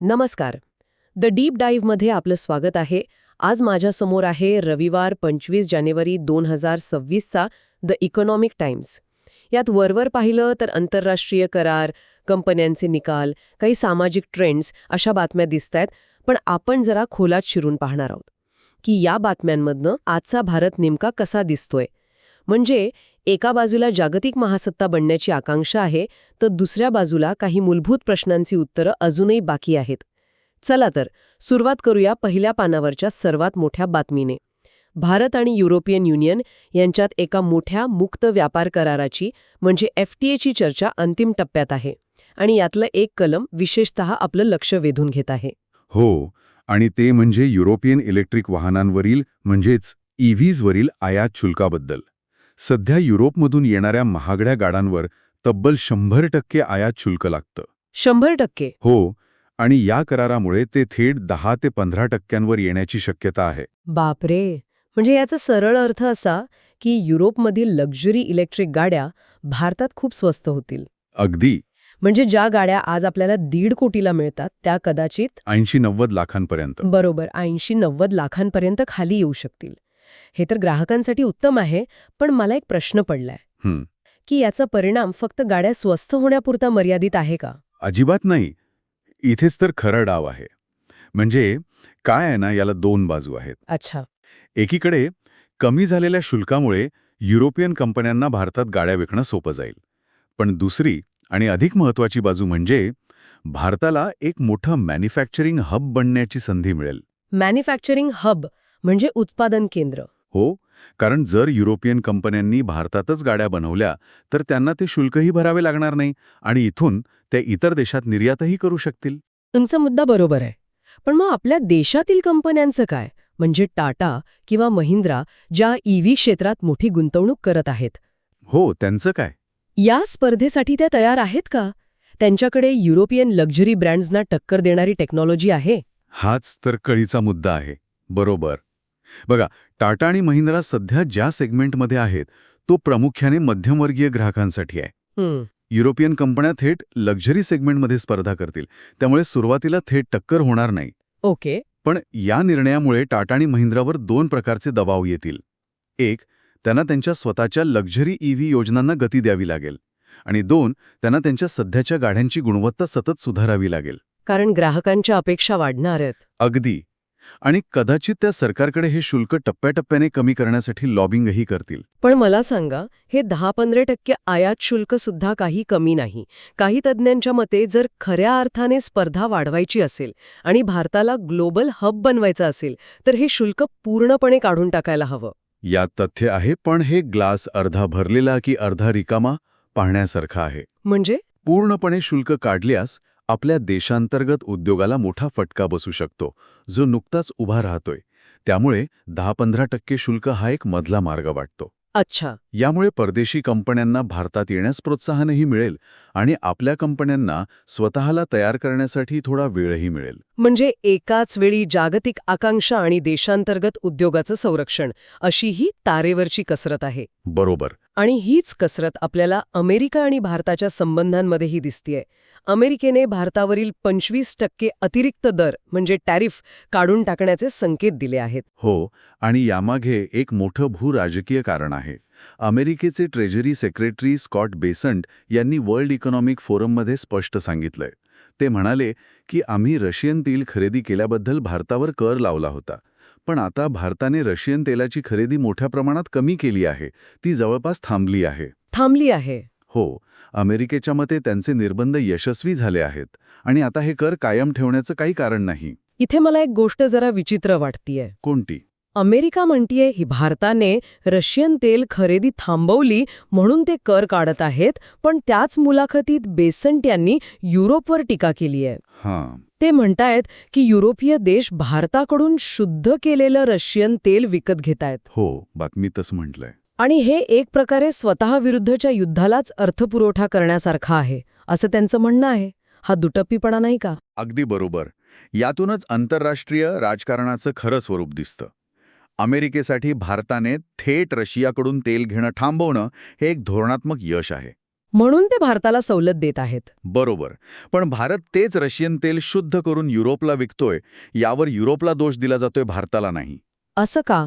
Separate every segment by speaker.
Speaker 1: नमस्कार. The deep डाईव्हमध्ये आपलं स्वागत आहे. आज माझ्यासमोर आहे रविवार 25 जानेवारी 2026चा द इकॉनॉमिक टाइम्स. यात वरवर पाहिलं तर आंतरराष्ट्रीय करार, कंपन्यांचे निकाल, काही सामाजिक ट्रेंड्स अशा बातम्या दिसतायत. पण आपण जरा खोलात शिरून पाहणार आहोत की या बातम्यांमधनं आजचा भारत नेमका कसा दिसतोय. म्हणजे एका बाजूला जागतिक महासत्ता बनण्याची आकांक्षा आहे, तर दुसऱ्या बाजूला काही मूलभूत प्रश्नांची उत्तरं अजूनही बाकी आहेत. चला तर सुरुवात करूया पहिल्या पानावरच्या सर्वात मोठ्या बातमीने. भारत आणि युरोपियन युनियन यांच्यात एका मोठ्या मुक्त व्यापार कराराची म्हणजे FTA ची चर्चा अंतिम टप्प्यात आहे. आणि यातलं एक कलम विशेषतः आपलं लक्ष वेधून घेत आहे.
Speaker 2: हो, आणि ते म्हणजे युरोपियन इलेक्ट्रिक वाहनांवरील म्हणजेच EVsवरील आयात शुल्काबद्दल. सध्या युरोपमधून येणाऱ्या महागड्या गाड्यांवर तब्बल 100% आयात शुल्क लागतं.
Speaker 1: 100%?
Speaker 2: हो, आणि या करारामुळे ते थेट 10 ते 15% येण्याची शक्यता आहे.
Speaker 1: बापरे. म्हणजे याचा सरळ अर्थ असा की युरोपमधील लक्झरी इलेक्ट्रिक गाड्या भारतात खूप स्वस्त होतील.
Speaker 2: अगदी.
Speaker 1: म्हणजे ज्या गाड्या आज आपल्याला 1.5 कोटीला मिळतात त्या कदाचित
Speaker 2: 80-90 लाखांपर्यंत.
Speaker 1: बरोबर 80-90 लाखांपर्यंत खाली येऊ शकतील. हे तर ग्राहकांसाठी उत्तम आहे. पण मला एक प्रश्न पडलाय की याचा परिणाम फक्त गाड्या स्वस्त होण्यापुरता मर्यादित आहे का?
Speaker 2: अजिबात नाही. इथेच तर खरा डाव आहे. म्हणजे काय आहे ना, याला दोन बाजू आहेत.
Speaker 1: अच्छा.
Speaker 2: एकीकडे कमी झालेल्या शुल्कामुळे युरोपियन कंपन्यांना भारतात गाड्या विकणं सोपं जाईल. पण दुसरी आणि अधिक महत्त्वाची बाजू म्हणजे भारताला एक मोठं मॅन्युफॅक्चरिंग हब बनण्याची संधी मिळेल.
Speaker 1: मॅन्युफॅक्चरिंग हब म्हणजे उत्पादन केंद्र.
Speaker 2: हो, कारण जर युरोपियन कंपन्यांनी भारतातच गाड्या बनवल्या तर त्यांना ते शुल्कही भरावे लागणार नाही आणि इथून त्या इतर देशात निर्यातही करू शकतील.
Speaker 1: तुमचा मुद्दा बरोबर आहे. पण मग आपल्या देशातील कंपन्यांचं काय? म्हणजे टाटा किंवा महिंद्रा ज्या EV क्षेत्रात मोठी गुंतवणूक करत आहेत.
Speaker 2: हो, त्यांचं काय?
Speaker 1: या स्पर्धेसाठी त्या तयार आहेत का? त्यांच्याकडे युरोपियन लक्झरी ब्रँड्सना टक्कर देणारी टेक्नॉलॉजी आहे?
Speaker 2: हाच तर कळीचा मुद्दा आहे. बरोबर. बघा, टाटा आणि महिंद्रा सध्या ज्या सेगमेंटमध्ये आहेत तो प्रामुख्याने मध्यमवर्गीय ग्राहकांसाठी आहे. युरोपियन कंपन्या थेट लक्झरी सेगमेंटमध्ये स्पर्धा करतील, त्यामुळे सुरुवातीला थेट टक्कर होणार नाही.
Speaker 1: ओके.
Speaker 2: पण या निर्णयामुळे टाटा आणि महिंद्रावर दोन प्रकारचे दबाव येतील. एक, त्यांना त्यांच्या स्वतःच्या लक्झरी EV योजनांना गती द्यावी लागेल. आणि दोन, त्यांना त्यांच्या सध्याच्या गाड्यांची गुणवत्ता सतत सुधारावी लागेल.
Speaker 1: कारण ग्राहकांच्या अपेक्षा वाढणार आहेत.
Speaker 2: अगदी. आणि कदाचित त्या सरकारकडे हे शुल्क टप्प्याटप्प्याने कमी करण्यासाठी लॉबिंगही करतील.
Speaker 1: पण मला सांगा, हे 10-15% आयात शुल्क सुद्धा काही कमी नाही. काही तज्ज्ञांच्या मते जर खऱ्या अर्थाने स्पर्धा वाढवायची असेल आणि भारताला ग्लोबल हब बनवायचं असेल तर हे शुल्क पूर्णपणे काढून टाकायला हवं.
Speaker 2: यात तथ्य आहे, पण हे ग्लास अर्धा भरलेला की अर्धा रिकामा पाहण्यासारखं आहे.
Speaker 1: म्हणजे
Speaker 2: पूर्णपणे शुल्क काढल्यास आपल्या देशांतर्गत उद्योगाला मोठा फटका बसू शकतो, जो नुकताच उभा राहतोय. त्यामुळे 10-15% शुल्क हा एक मधला मार्ग वाटतो.
Speaker 1: अच्छा.
Speaker 2: यामुळे परदेशी कंपन्यांना भारतात येण्यास प्रोत्साहनही मिळेल आणि आपल्या कंपन्यांना स्वतःला तयार करण्यासाठी थोडा वेळही मिळेल.
Speaker 1: म्हणजे एकाच वेळी जागतिक आकांक्षा आणि देशांतर्गत उद्योगाचं संरक्षण अशी ही तारेवरची कसरत आहे.
Speaker 2: बरोबर.
Speaker 1: आणि हीच कसरत आपल्याला अमेरिका आणि भारताच्या संबंधांमध्येही दिसतेय. अमेरिकेने भारतावरील 25% अतिरिक्त दर म्हणजे टॅरिफ काढून टाकण्याचे संकेत दिले आहेत.
Speaker 2: हो, आणि यामागे एक मोठं भूराजकीय कारण आहे. अमेरिकेचे ट्रेजरी सेक्रेटरी स्कॉट बेसंट यांनी वर्ल्ड इकॉनॉमिक फोरममध्ये स्पष्ट सांगितलंय. ते म्हणाले की आम्ही रशियन तेल खरेदी केल्याबद्दल भारतावर कर लावला होता. पण आता भारताने रशियन तेलाची खरेदी मोठ्या प्रमाणात कमी केली आहे. ती जवळपास थांबली आहे.
Speaker 1: थांबली आहे.
Speaker 2: हो, अमेरिकेच्या मते त्यांचे निर्बंध यशस्वी झाले आहेत आणि आता हे कर कायम ठेवण्याचं काही कारण नाही.
Speaker 1: इथे मला एक गोष्ट जरा विचित्र वाटतीये.
Speaker 2: कोणती?
Speaker 1: अमेरिका म्हणतीये ही भारताने रशियन तेल खरेदी थांबवली म्हणून ते कर काढत आहेत, पण त्याच मुलाखतीत बेसंट यांनी युरोपवर टीका केली आहे.
Speaker 2: हां.
Speaker 1: ते म्हणतायत की युरोपीय देश भारताकडून शुद्ध केलेलं रशियन तेल विकत घेतायत.
Speaker 2: हो, बातमीतच म्हटलंय.
Speaker 1: आणि हे एक प्रकारे स्वतःविरुद्धच्या युद्धालाच अर्थपुरवठा करण्यासारखा आहे असं त्यांचं म्हणणं आहे. हा दुटप्पीपणा नाही का?
Speaker 2: अगदी बरोबर. यातूनच आंतरराष्ट्रीय राजकारणाचं खरं स्वरूप दिसतं. अमेरिकेसाठी भारताने थेट रशियाकडून तेल घेणं थांबवणं हे एक धोरणात्मक यश आहे.
Speaker 1: म्हणून ते भारताला सवलत देत आहेत.
Speaker 2: बरोबर. पण भारत तेच रशियन तेल शुद्ध करून युरोपला विकतोय, यावर युरोपला दोष दिला जातोय, भारताला नाही.
Speaker 1: असं का?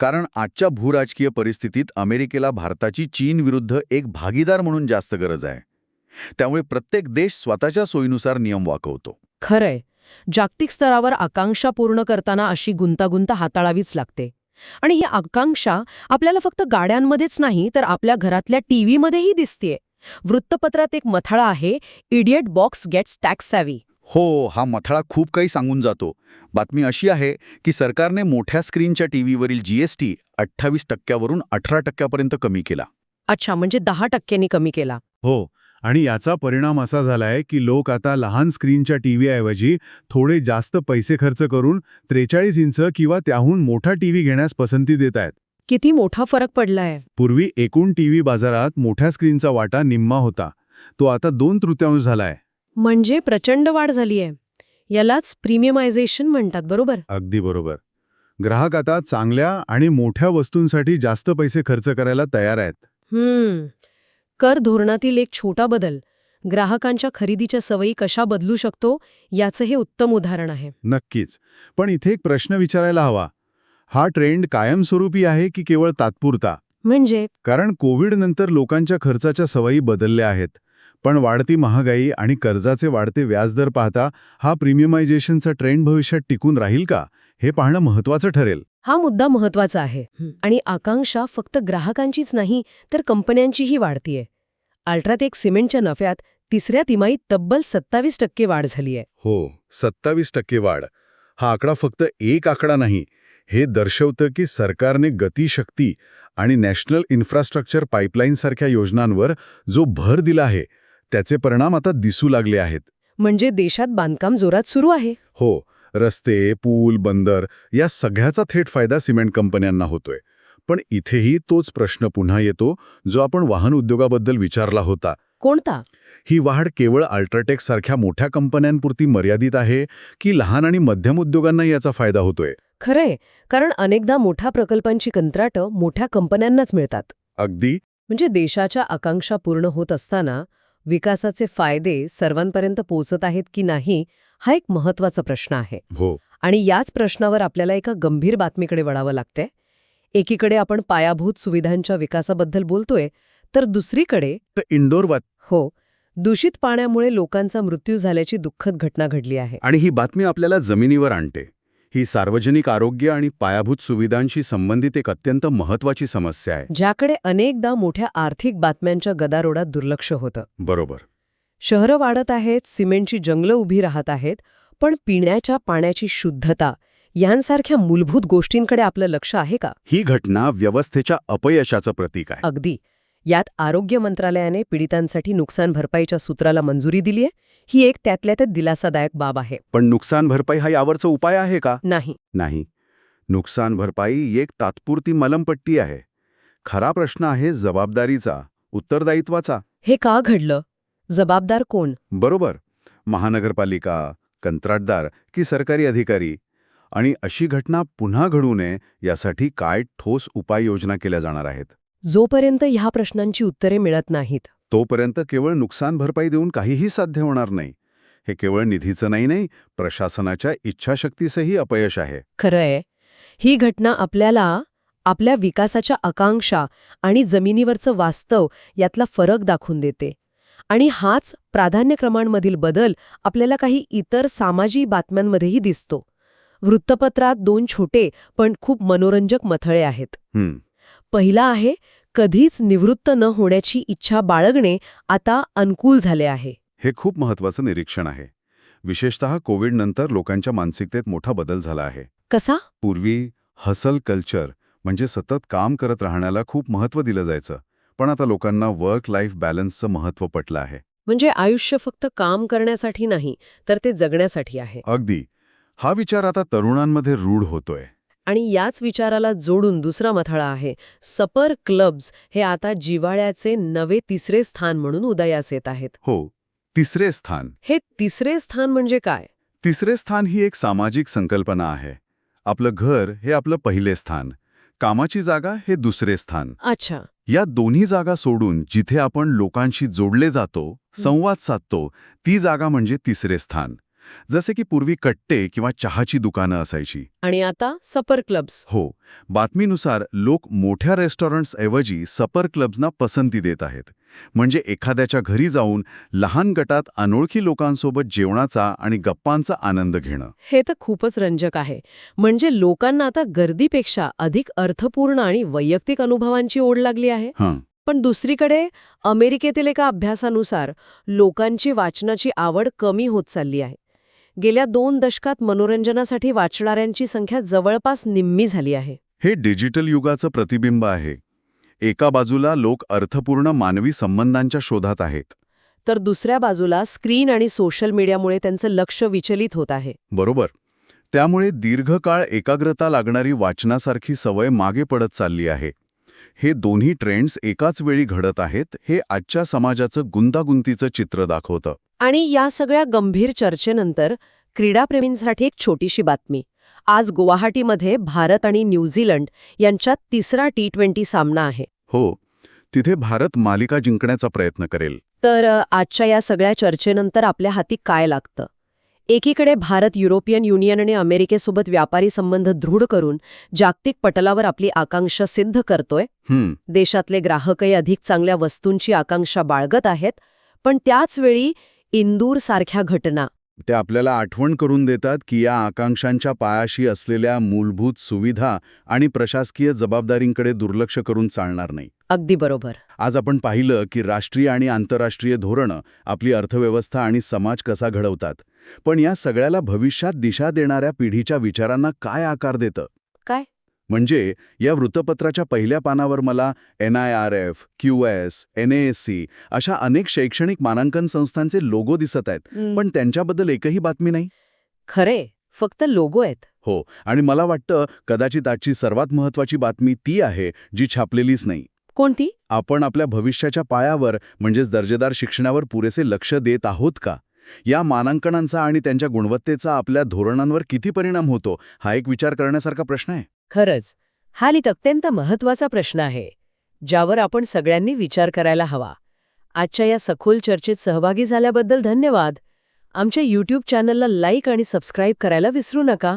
Speaker 2: कारण आजच्या भूराजकीय परिस्थितीत अमेरिकेला भारताची चीन विरुद्ध एक भागीदार म्हणून जास्त गरज आहे. त्यामुळे प्रत्येक देश स्वतःच्या सोयीनुसार नियम वाकवतो.
Speaker 1: खरंय. जागतिक स्तरावर आकांक्षा पूर्ण करताना अशी गुंतागुंत हाताळावीच लागते. आणि ही आकांक्षा आपल्याला फक्त गाड्यांमध्येच नाही तर आपल्या घरातल्या टीव्हीमध्येही दिसतेय. वृत्तपत्रात एक मथळा आहे, idiot box gets tax savvy.
Speaker 2: हो, हा मथळा खूप काही सांगून जातो. बातमी अशी आहे की सरकारने मोठ्या स्क्रीनच्या टीव्हीवरील जीएसटी 28% 18% कमी केला.
Speaker 1: अच्छा, म्हणजे 10% कमी केला.
Speaker 3: हो, आणि याचा परिणाम असा झालाय की लोक आता लहान स्क्रीनच्या टीव्हीऐवजी थोडे जास्त पैसे खर्च करून 43 इंच किंवा त्याहून मोठा टीव्ही घेण्यास पसंती देत आहेत.
Speaker 1: किती मोठा फरक पडलाय.
Speaker 3: पूर्वी एकूण टीव्ही बाजारात मोठ्या स्क्रीनचा वाटा निम्मा होता. तो आता 2/3 झालाय.
Speaker 1: म्हणजे प्रचंड वाढ झालीय. यालाच प्रीमियमायझेशन म्हणतात, बरोबर?
Speaker 3: अगदी बरोबर. ग्राहक आता चांगल्या आणि मोठ्या वस्तूंसाठी जास्त पैसे खर्च करायला तयार आहेत.
Speaker 1: कर धोरणातील एक छोटा बदल ग्राहकांच्या खरेदीच्या सवयी कशा बदलू शकतो याचं हे उत्तम उदाहरण आहे.
Speaker 3: नक्कीच. पण इथे एक प्रश्न विचारायला हवा. हा ट्रेंड कायमस्वरूपी आहे की केवळ तात्पुरता?
Speaker 1: म्हणजे
Speaker 3: कारण कोविडनंतर लोकांच्या खर्चाच्या सवयी बदलल्या आहेत. पण वाढती महागाई आणि कर्जाचे वाढते व्याजदर पाहता हा प्रीमियमायझेशनचा ट्रेंड भविष्यात टिकून राहील का, हे पाहणं महत्त्वाचं ठरेल.
Speaker 1: हा मुद्दा महत्वाचा आहे. आणि आकांक्षा फक्त ग्राहकांचीच नाही तर कंपन्यांचीही वाढतीये. अल्ट्राटेक सिमेंटच्या नफ्यात तिसऱ्या तिमाहीत तब्बल 27% वाढ झालीय.
Speaker 3: हो, 27% वाढ. हा आकडा फक्त एक आकडा नाही. हे दर्शवतं की सरकारने गतिशक्ती आणि नॅशनल इन्फ्रास्ट्रक्चर पाईपलाईनसारख्या योजनांवर जो भर दिला आहे त्याचे परिणाम आता दिसू लागले आहेत.
Speaker 1: म्हणजे देशात बांधकाम जोरात सुरू आहे.
Speaker 3: हो, रस्ते, पूल, बंदर या सगळ्याचा थेट फायदा सिमेंट कंपन्यांना होतोय. पण इथेही तोच प्रश्न पुन्हा येतो जो आपण वाहन उद्योगाबद्दल विचारला होता.
Speaker 1: कोणता?
Speaker 3: ही वाढ केवळ अल्ट्राटेक सारख्या मोठ्या कंपन्यांपुरती मर्यादित आहे की लहान आणि मध्यम उद्योगांनाही याचा फायदा होतोय?
Speaker 1: खरंय, कारण अनेकदा मोठ्या प्रकल्पांची कंत्राटं मोठ्या कंपन्यांनाच मिळतात.
Speaker 3: अगदी.
Speaker 1: म्हणजे देशाच्या आकांक्षा पूर्ण होत असताना विकासाचे फायदे सर्वांपर्यंत पोहोचत आहेत की नाही हा एक महत्त्वाचा प्रश्न आहे.
Speaker 3: हो.
Speaker 1: आणि याच प्रश्नावर आपल्याला एका गंभीर बातमीकडे वळावं लागतंय. एकीकडे आपण पायाभूत सुविधांच्या विकासाबद्दल बोलतोय तर दुसरीकडे
Speaker 3: इंडोर
Speaker 1: हो, दूषित पाण्यामुळे लोकांचा मृत्यू झाल्याची दुःखद घटना घडली आहे.
Speaker 3: आणि ही बातमी आपल्याला जमिनीवर आणते. ही सार्वजनिक आरोग्य आणि पायाभूत सुविधांशी संबंधित एक अत्यंत महत्त्वाची समस्या आहे,
Speaker 1: ज्याकडे अनेकदा मोठ्या आर्थिक बातम्यांच्या गदारोळात दुर्लक्ष होतं.
Speaker 3: बरोबर.
Speaker 1: शहरं वाढत आहेत, सिमेंटची जंगलं उभी राहत आहेत, पण पिण्याच्या पाण्याची शुद्धता यांसारख्या मूलभूत गोष्टींकडे आपलं लक्ष आहे का?
Speaker 3: ही घटना व्यवस्थेच्या अपयशाचं प्रतीक आहे.
Speaker 1: अगदी. यात आरोग्य मंत्रालयाने पीडितांसाठी नुकसान भरपाईच्या सूत्राला मंजुरी दिलीय. ही एक त्यातल्या त्यात दिलासादायक बाब आहे.
Speaker 3: पण नुकसान भरपाई हा यावरचा उपाय आहे का?
Speaker 1: नाही.
Speaker 3: नाही. नुकसान भरपाई एक तात्पुरती मलमपट्टी आहे. खरा प्रश्न आहे जबाबदारीचा, उत्तरदायित्वाचा.
Speaker 1: हे का घडलं? जबाबदार कोण?
Speaker 3: बरोबर. महानगरपालिका, कंत्राटदार की सरकारी अधिकारी? आणि अशी घटना पुन्हा घडू नये यासाठी काय ठोस उपाययोजना केल्या जाणार आहेत?
Speaker 1: जोपर्यंत ह्या प्रश्नांची उत्तरे मिळत नाहीत
Speaker 3: तोपर्यंत केवळ नुकसान भरपाई देऊन काहीही साध्य होणार नाही. हे केवळ निधीचं नाही, प्रशासनाच्या इच्छाशक्तीचंही अपयश आहे.
Speaker 1: खरंय. ही घटना आपल्याला आपल्या विकासाच्या आकांक्षा आणि जमिनीवरचं वास्तव यातला फरक दाखवून देते. आणि हाच प्राधान्यक्रमांमधील बदल आपल्याला काही इतर सामाजिक बातम्यांमध्येही दिसतो. वृत्तपत्रात 2 छोटे पण खूप मनोरंजक मथळे आहेत. पहिला आहे, कधीच निवृत्त न होण्याची इच्छा बाळगणे आता अनुकूल झाले आहे.
Speaker 3: हे खूप महत्त्वाचं निरीक्षण आहे. विशेषतः कोविडनंतर लोकांच्या मानसिकतेत मोठा बदल झाला आहे.
Speaker 1: कसा?
Speaker 3: पूर्वी हसल कल्चर म्हणजे सतत काम करत राहण्याला खूप महत्त्व दिलं जायचं. पण आता लोकांना वर्क लाईफ बॅलन्सचं महत्त्व पटलं आहे.
Speaker 1: म्हणजे आयुष्य फक्त काम करण्यासाठी नाही तर ते जगण्यासाठी आहे.
Speaker 3: अगदी. हा विचार आता तरुणांमध्ये रूढ होतोय.
Speaker 1: आणि याच विचाराला जोडून दुसरा मथळा आहे, सपर क्लब्स हे आता जिव्हाळ्याचे नवे तिसरे स्थान म्हणून उदयास येत आहेत.
Speaker 3: हो, तिसरे स्थान.
Speaker 1: हे तिसरे स्थान म्हणजे काय?
Speaker 3: तिसरे स्थान ही एक सामाजिक संकल्पना आहे. आपलं घर हे आपलं पहिले स्थान, कामाची जागा हे दुसरे स्थान.
Speaker 1: अच्छा.
Speaker 2: या दोन्ही जागा सोडून जिथे आपण लोकांशी जोडले जातो, संवाद साधतो, ती जागा म्हणजे तिसरे स्थान. जसे की पूर्वी कट्टे किंवा चहाची दुकानं असायची.
Speaker 1: आणि आता सपर क्लब्स.
Speaker 2: हो, बातमीनुसार लोक मोठ्या रेस्टॉरंट्सऐवजी सपर क्लब्सना पसंती देत आहेत. म्हणजे एखाद्याच्या घरी जाऊन लहान गटात अनोळखी लोकांसोबत जेवणाचा आणि गप्पांचा आनंद घेणं.
Speaker 1: हे तर खूपच रंजक आहे. म्हणजे लोकांना आता गर्दीपेक्षा अधिक अर्थपूर्ण आणि वैयक्तिक अनुभवांची ओढ लागली आहे.
Speaker 2: हां,
Speaker 1: पण दुसरीकडे अमेरिकेतील एका अभ्यासानुसार लोकांची वाचनाची आवड कमी होत चालली आहे. गेल्या 2 दशकात मनोरंजनासाठी वाचणाऱ्यांची संख्या जवळपास निम्मी झाली आहे.
Speaker 2: हे डिजिटल युगाचं प्रतिबिंब आहे. एका बाजूला लोक अर्थपूर्ण मानवी संबंधांच्या शोधात आहेत.
Speaker 1: तर दुसऱ्या बाजूला स्क्रीन आणि सोशल मीडियामुळे त्यांचं लक्ष विचलित होत आहे.
Speaker 2: बरोबर. त्यामुळे दीर्घकाळ एकाग्रता लागणारी वाचनासारखी सवय मागे पडत चालली आहे. हे दोन्ही ट्रेंड्स एकाच वेळी घडत आहेत, हे आजच्या समाजाचं गुंतागुंतीचं चित्र दाखवतं.
Speaker 1: आणि या सगळ्या गंभीर चर्चेनंतर क्रीडाप्रेमींसाठी एक छोटीशी बातमी. आज गुवाहाटीमध्ये भारत आणि न्यूझीलंड यांच्यात तिसरा T20 सामना आहे.
Speaker 2: हो, तिथे भारत मालिका जिंकण्याचा प्रयत्न करेल.
Speaker 1: तर आजच्या या सगळ्या चर्चेनंतर आपल्या हाती काय लागतं? एकीकडे भारत युरोपियन युनियन आणि अमेरिकेसोबत व्यापारी संबंध दृढ करून जागतिक पटलावर आपली आकांक्षा सिद्ध करतोय. देशातले ग्राहकही अधिक चांगल्या वस्तूंची आकांक्षा बाळगत आहेत. पण त्याचवेळी इंदूरसारख्या घटना
Speaker 2: त्या आपल्याला आठवण करून देतात की या आकांक्षांच्या पायाशी असलेल्या मूलभूत सुविधा आणि प्रशासकीय जबाबदारींकडे दुर्लक्ष करून चालणार नाही.
Speaker 1: अगदी बरोबर.
Speaker 2: आज आपण पाहिलं की राष्ट्रीय आणि आंतरराष्ट्रीय धोरणं आपली अर्थव्यवस्था आणि समाज कसा घडवतात. पण या सगळ्याला भविष्यात दिशा देणाऱ्या पिढीच्या विचारांना काय आकार देतं?
Speaker 1: काय?
Speaker 2: म्हणजे या वृत्तपत्राच्या पहिल्या पानावर मला NIRF, QS, NASC अशा अनेक शैक्षणिक मानांकन संस्थांचे लोगो दिसत आहेत. पण त्यांच्याबद्दल एकही बातमी नाही.
Speaker 1: खरे, फक्त लोगो आहेत.
Speaker 2: हो, आणि मला वाटतं कदाचित आजची सर्वात महत्त्वाची बातमी ती आहे जी छापलेलीच नाही.
Speaker 1: कोणती?
Speaker 2: आपण आपल्या भविष्याच्या पायावर म्हणजेच दर्जेदार शिक्षणावर पुरेसे लक्ष देत आहोत का? या मानांकनांचा आणि त्यांच्या गुणवत्तेचा आपल्या धोरणांवर किती परिणाम होतो, हा एक विचार करण्यासारखा प्रश्न आहे.
Speaker 1: खरंच, हा अत्यंत महत्त्वाचा प्रश्न आहे, ज्यावर आपण सगळ्यांनी विचार करायला हवा. आजच्या या सखोल चर्चेत सहभागी झाल्याबद्दल धन्यवाद. आमच्या YouTube चॅनलला लाईक आणि सबस्क्राईब करायला विसरू नका.